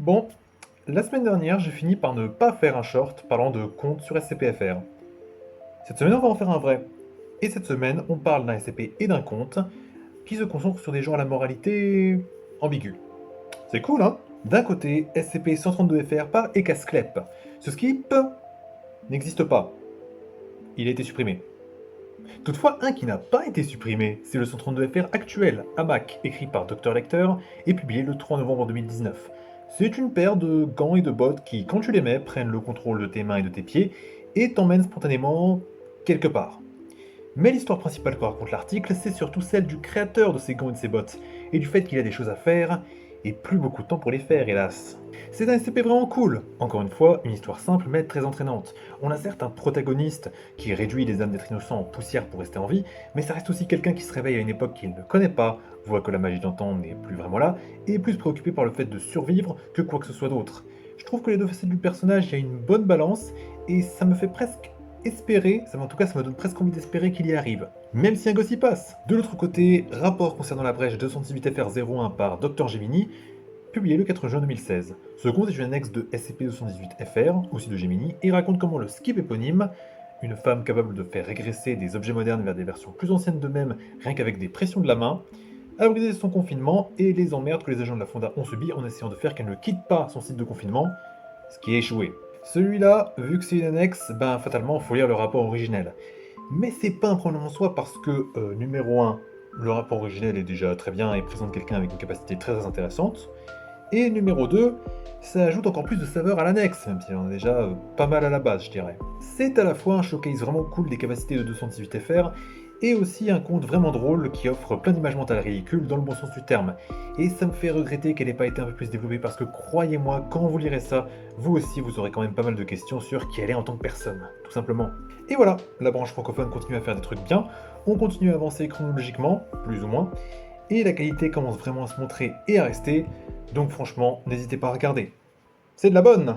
Bon, la semaine dernière, j'ai fini par ne pas faire un short parlant de compte sur SCPFR. Cette semaine, on va en faire un vrai. Et cette semaine, on parle d'un SCP et d'un compte qui se concentrent sur des gens à la moralité ambiguë. C'est cool, hein? D'un côté, SCP-132FR par Ecasclep. Ce skip n'existe pas. Il a été supprimé. Toutefois, un qui n'a pas été supprimé, c'est le 132FR actuel, à Mac, écrit par Dr Lecter et publié le 3 novembre 2019. C'est une paire de gants et de bottes qui, quand tu les mets, prennent le contrôle de tes mains et de tes pieds et t'emmènent spontanément quelque part. Mais l'histoire principale que raconte l'article, c'est surtout celle du créateur de ces gants et de ces bottes, et du fait qu'il a des choses à faire, et plus beaucoup de temps pour les faire, hélas. C'est un SCP vraiment cool. Encore une fois, une histoire simple mais très entraînante. On a certes un protagoniste qui réduit les âmes d'êtres innocents en poussière pour rester en vie, mais ça reste aussi quelqu'un qui se réveille à une époque qu'il ne connaît pas, voit que la magie d'antan n'est plus vraiment là, et est plus préoccupé par le fait de survivre que quoi que ce soit d'autre. Je trouve que les deux facettes du personnage, il y a une bonne balance, et ça me fait presque espérer, en tout cas ça me donne presque envie d'espérer qu'il y arrive, même si un gosse y passe. De l'autre côté, rapport concernant la brèche 218FR01 par Dr Gemini, publié le 4 juin 2016. Ce compte est une annexe de SCP-218FR, aussi de Gemini, et raconte comment le skip éponyme, une femme capable de faire régresser des objets modernes vers des versions plus anciennes d'eux-mêmes rien qu'avec des pressions de la main, a brisé son confinement et les emmerdes que les agents de la Fonda ont subi en essayant de faire qu'elle ne quitte pas son site de confinement, ce qui a échoué. Celui-là, vu que c'est une annexe, ben fatalement, faut lire le rapport originel. Mais c'est pas un problème en soi parce que, numéro 1, le rapport originel est déjà très bien et présente quelqu'un avec une capacité très intéressante. Et numéro 2, ça ajoute encore plus de saveur à l'annexe, même si on est déjà pas mal à la base, je dirais. C'est à la fois un showcase vraiment cool des capacités de 218FR, et aussi un conte vraiment drôle qui offre plein d'images mentales ridicules dans le bon sens du terme. Et ça me fait regretter qu'elle ait pas été un peu plus développée parce que croyez-moi, quand vous lirez ça, vous aussi vous aurez quand même pas mal de questions sur qui elle est en tant que personne, tout simplement. Et voilà, la branche francophone continue à faire des trucs bien, on continue à avancer chronologiquement, plus ou moins, et la qualité commence vraiment à se montrer et à rester, donc franchement, n'hésitez pas à regarder. C'est de la bonne!